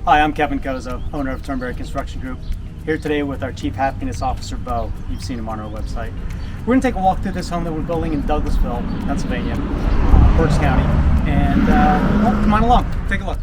Hi, I'm Kevin Kozo, owner of Turnberry Construction Group, here today with our Chief Happiness Officer, Bo. You've seen him on our website. We're going to take a walk through this home that we're building in Douglasville, Pennsylvania, Berks County, and well, come on along, take a look.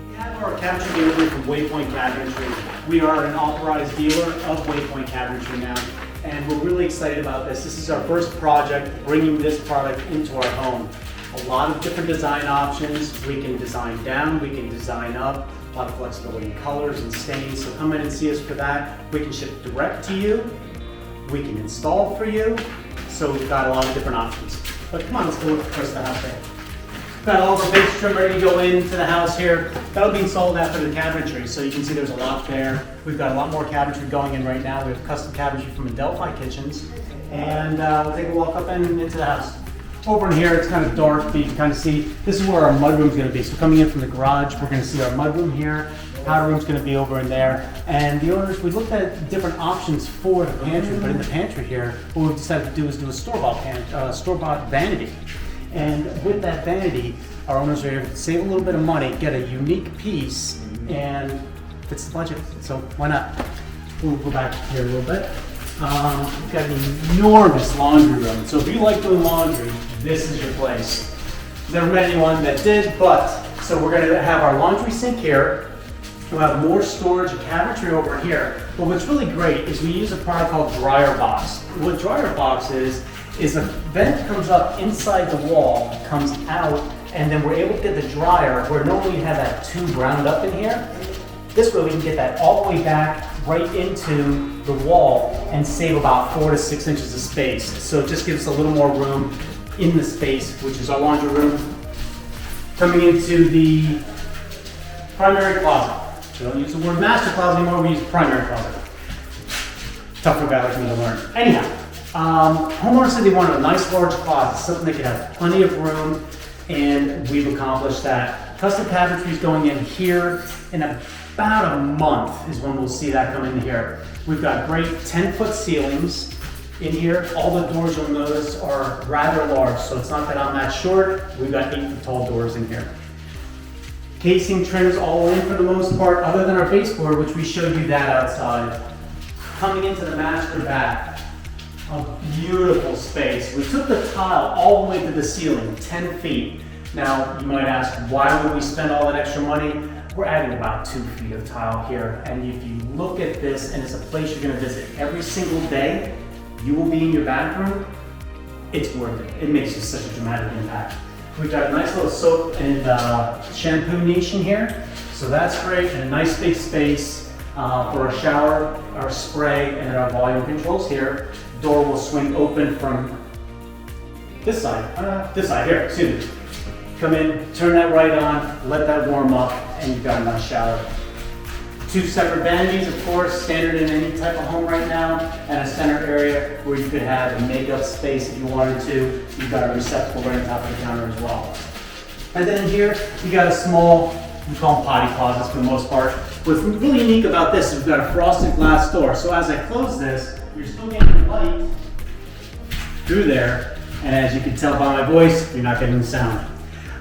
We have our cabinetry delivery from Waypoint Cabinetry. We are an authorized dealer of Waypoint Cabinetry now, and we're really excited about this. This is our first project bringing this product into our home. A lot of different design options. We can design down, we can design up, a lot of flexibility in colors and stains, so come in and see us for that. We can ship direct to you, we can install for you, so we've got a lot of different options. But come on, let's go look at the house there. Got all of our base trim ready to go into the house here. That'll be installed after the cabinetry, so you can see there's a lot there. We've got a lot more cabinetry going in right now. We have custom cabinetry from Adelphi Kitchens, and we'll take a walk up and into the house. Over in here, it's kind of dark, but you can kind of see, this is where our mudroom's gonna be. So coming in from the garage, we're gonna see our mudroom here. Powder room's gonna be over in there. And the owners, we looked at different options for the pantry, but in the pantry here, what we've decided to do is do a store-bought vanity. And with that vanity, our owners are able to save a little bit of money, get a unique piece, and fits the budget, so why not? We'll go back here a little bit. We've got an enormous laundry room, so if you like doing laundry, this is your place. Never met anyone that did, but, so we're gonna have our laundry sink here. We'll have more storage and cabinetry over here. But what's really great is we use a product called Dryer Box. What Dryer Box is a vent comes up inside the wall, comes out, and then we're able to get the dryer where normally you have that tube round up in here. This way we can get that all the way back right into the wall and save about 4 to 6 inches of space. So it just gives us a little more room in the space, which is our laundry room. Coming into the primary closet. We don't use the word master closet anymore, we use primary closet. Tough for a guy like me to learn. Anyhow, homeowners said they wanted a nice large closet, something they could have plenty of room, and we've accomplished that. Custom cabinetry is going in here in about a month is when we'll see that come in here. We've got great 10-foot ceilings in here. All the doors you'll notice are rather large, so it's not that I'm that short. We've got 8-foot tall doors in here. Casing trims all in for the most part, other than our baseboard, which we showed you that outside. Coming into the master bath, a beautiful space. We took the tile all the way to the ceiling, 10 feet. Now, you might ask, why would we spend all that extra money? We're adding about 2 feet of tile here, and if you look at this, and it's a place you're gonna visit every single day, you will be in your bathroom, it's worth it. It makes just such a dramatic impact. We've got a nice little soap and shampoo niche in here, so that's great, and a nice big space for our shower, our spray, and our volume controls here. Door will swing open from this side here, excuse me. Come in, turn that right on, let that warm up, and you've got a nice shower. 2 separate vanities, of course, standard in any type of home right now, and a center area where you could have a makeup space if you wanted to. You've got a receptacle right on top of the counter as well. And then in here, you got a small, we call them potty closets for the most part. What's really unique about this is we've got a frosted glass door. So as I close this, you're still getting light through there, and as you can tell by my voice, you're not getting the sound.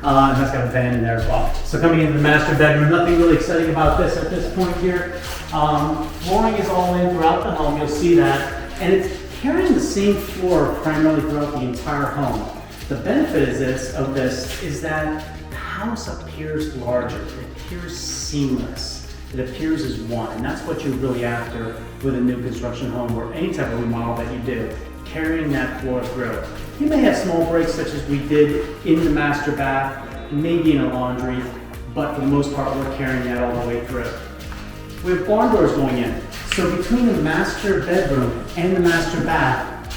And that's got a fan in there as well. So coming into the master bedroom, nothing really exciting about this at this point here. Flooring is all in throughout the home, you'll see that. And it's carrying the same floor primarily throughout the entire home. The benefit of this is that the house appears larger, it appears seamless. It appears as one, and that's what you're really after with a new construction home or any type of remodel that you do, carrying that floor through. You may have small breaks such as we did in the master bath, maybe in a laundry, but for the most part we're carrying that all the way through. We have barn doors going in. So between the master bedroom and the master bath,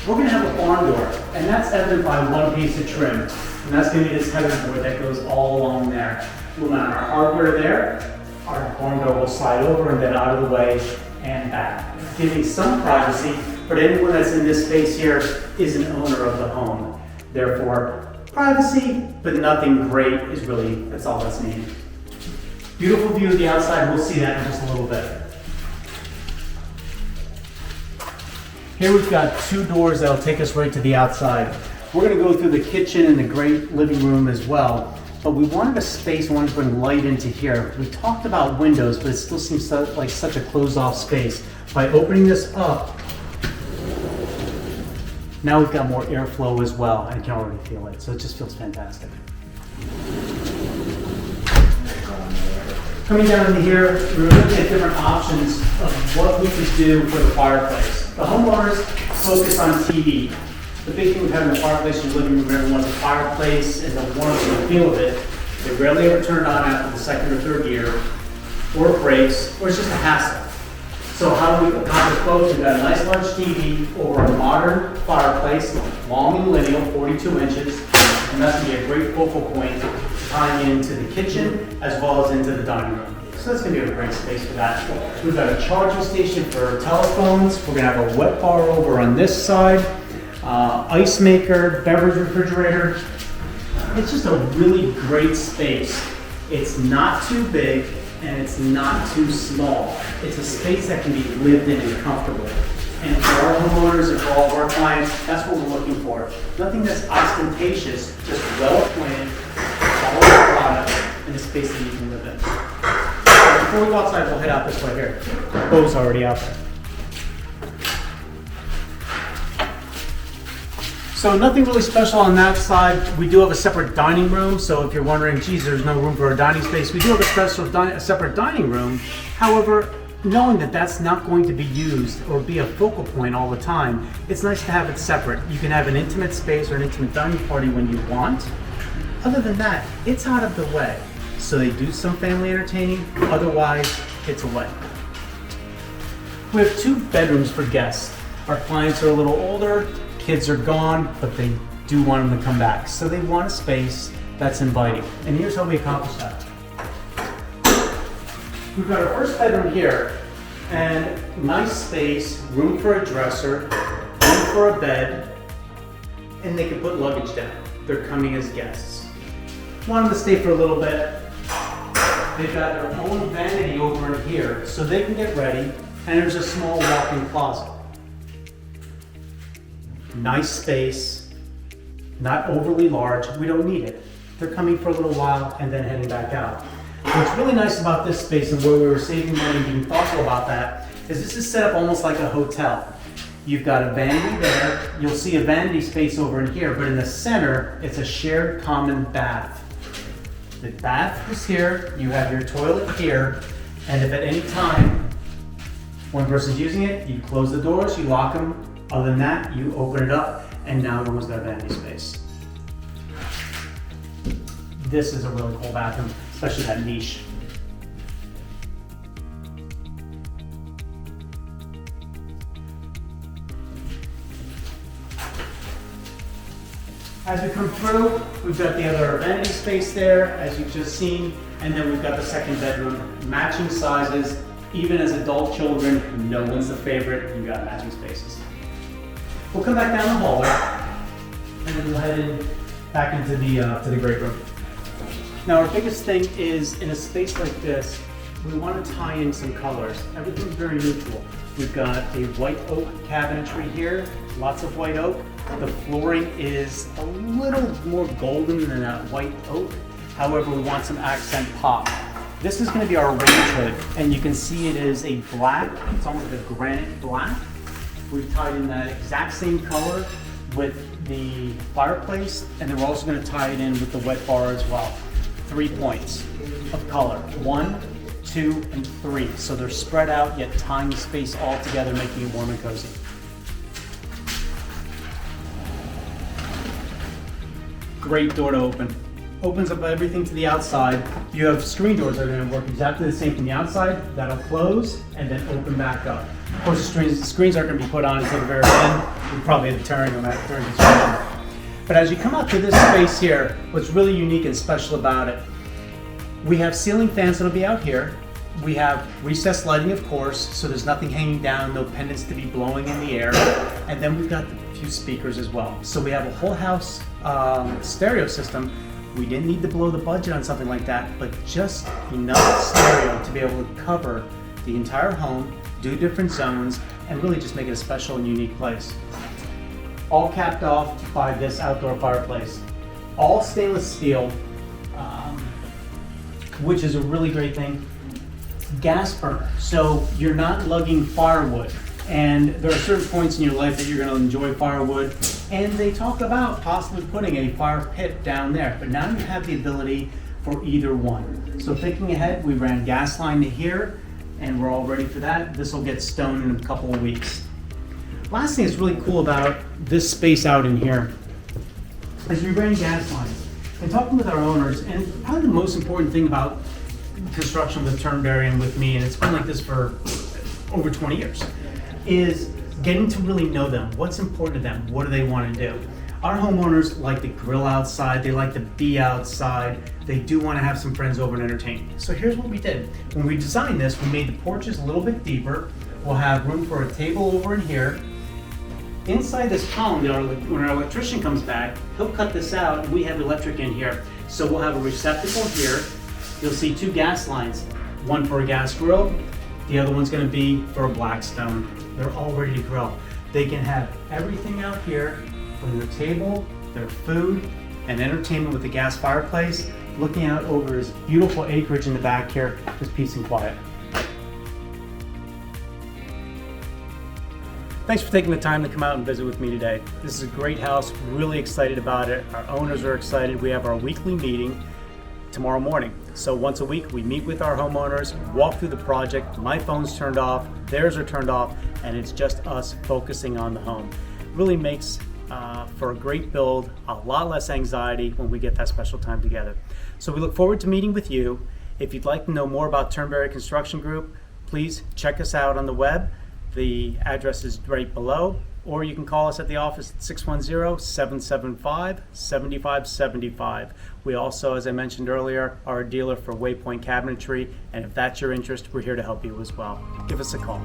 we're going to have a barn door, and that's evident by one piece of trim. And that's going to be this header board that goes all along there. We'll mount our hardware there. Our barn door will slide over and then out of the way and back. giving some privacy, but anyone that's in this space here is an owner of the home. Therefore, privacy, but nothing great is really, that's all that's needed. Beautiful view of the outside, we'll see that in just a little bit. Here we've got two doors that'll take us right to the outside. We're gonna go through the kitchen and the great living room as well, but we wanted a space, we wanted to bring light into here. We talked about windows, but it still seems like such a closed off space. By opening this up, now we've got more airflow as well, and you can already feel it, so it just feels fantastic. Coming down into here, we're looking at different options of what we could do for the fireplace. The homeowners focus on TV. The big thing with having a fireplace in your living room, everyone wants a fireplace and the warmth and the feel of it. They rarely ever turn it on after the second or third year, or it breaks, or it's just a hassle. So how do we accomplish both? We've got a nice large TV over a modern fireplace, long and lineal, 42 inches, and that's going to be a great focal point tying into the kitchen as well as into the dining room. So that's going to be a great space for that. We've got a charging station for telephones. We're going to have a wet bar over on this side, ice maker, beverage refrigerator. It's just a really great space. It's not too big and it's not too small. It's a space that can be lived in and comfortable. And for our homeowners and for all of our clients, that's what we're looking for. Nothing that's ostentatious, just well appointed, quality product, in a space that you can live in. Before we go outside, we'll head out this way here. Bo's already out there. So nothing really special on that side. We do have a separate dining room, so if you're wondering, geez, there's no room for a dining space, we do have a separate dining room. However, knowing that that's not going to be used or be a focal point all the time, it's nice to have it separate. You can have an intimate space or an intimate dining party when you want. Other than that, it's out of the way. So they do some family entertaining, otherwise it's away. We have 2 bedrooms for guests. Our clients are a little older, kids are gone, but they do want them to come back. So they want a space that's inviting. And here's how we accomplish that. We've got our first bedroom here, and nice space, room for a dresser, room for a bed, and they can put luggage down. They're coming as guests. Want them to stay for a little bit. They've got their own vanity over in here, so they can get ready, and there's a small walk-in closet. Nice space, not overly large, we don't need it. They're coming for a little while and then heading back out. What's really nice about this space and where we were saving money and being thoughtful about that is this is set up almost like a hotel. You've got a vanity there, you'll see a vanity space over in here, but in the center, it's a shared common bath. The bath is here, you have your toilet here, and if at any time one person's using it, you close the doors, you lock them. Other than that, you open it up, and now everyone's got a vanity space. This is a really cool bathroom, especially that niche. As we come through, we've got the other vanity space there, as you've just seen, and then we've got the second bedroom, matching sizes. Even as adult children, no one's the favorite, you've got matching spaces. We'll come back down the hallway, and then we'll head in back into the great room. Now our biggest thing is, in a space like this, we want to tie in some colors. Everything's very neutral. We've got a white oak cabinetry here, lots of white oak. The flooring is a little more golden than that white oak. However, we want some accent pop. This is going to be our range hood, and you can see it is a black, it's almost a granite black. We've tied in that exact same color with the fireplace, and then we're also going to tie it in with the wet bar as well. 3 points of color, 1, 2, and 3. So they're spread out, yet tying the space all together, making it warm and cozy. Great door to open. Opens up everything to the outside. You have screen doors that are going to work exactly the same from the outside. That'll close and then open back up. Of course, the screens aren't going to be put on until the very end. We'll probably end up tearing them during construction. But as you come out to this space here, what's really unique and special about it, we have ceiling fans that'll be out here. We have recessed lighting, of course, so there's nothing hanging down, no pendants to be blowing in the air. And then we've got a few speakers as well. So we have a whole house stereo system. We didn't need to blow the budget on something like that, but just enough stereo to be able to cover the entire home, do different zones, and really just make it a special and unique place. All capped off by this outdoor fireplace. All stainless steel, which is a really great thing. Gas burner, so you're not lugging firewood. And there are certain points in your life that you're going to enjoy firewood, and they talk about possibly putting a fire pit down there, but now you have the ability for either one. So thinking ahead, we ran gas line to here, and we're all ready for that. This will get stone in a couple of weeks. Last thing that's really cool about this space out in here is we ran gas lines. And talking with our owners, and probably the most important thing about construction with Turnberry and with me, and it's been like this for over 20 years, is getting to really know them. What's important to them? What do they want to do? Our homeowners like to grill outside, they like to be outside, they do want to have some friends over and entertain. So here's what we did. When we designed this, we made the porches a little bit deeper. We'll have room for a table over in here. Inside this column, when our electrician comes back, he'll cut this out and we have electric in here. So we'll have a receptacle here. You'll see two gas lines, one for a gas grill, the other one's going to be for a Blackstone. They're all ready to grill. They can have everything out here from their table, their food, and entertainment with the gas fireplace, looking out over this beautiful acreage in the back here, just peace and quiet. Thanks for taking the time to come out and visit with me today. This is a great house, really excited about it. Our owners are excited. We have our weekly meeting tomorrow morning. So once a week, we meet with our homeowners, walk through the project. My phone's turned off, theirs are turned off, and it's just us focusing on the home. It really makes for a great build, a lot less anxiety when we get that special time together. So we look forward to meeting with you. If you'd like to know more about Turnberry Construction Group, please check us out on the web. The address is right below, or you can call us at the office at 610-775-7575. We also, as I mentioned earlier, are a dealer for Waypoint Cabinetry, and if that's your interest, we're here to help you as well. Give us a call.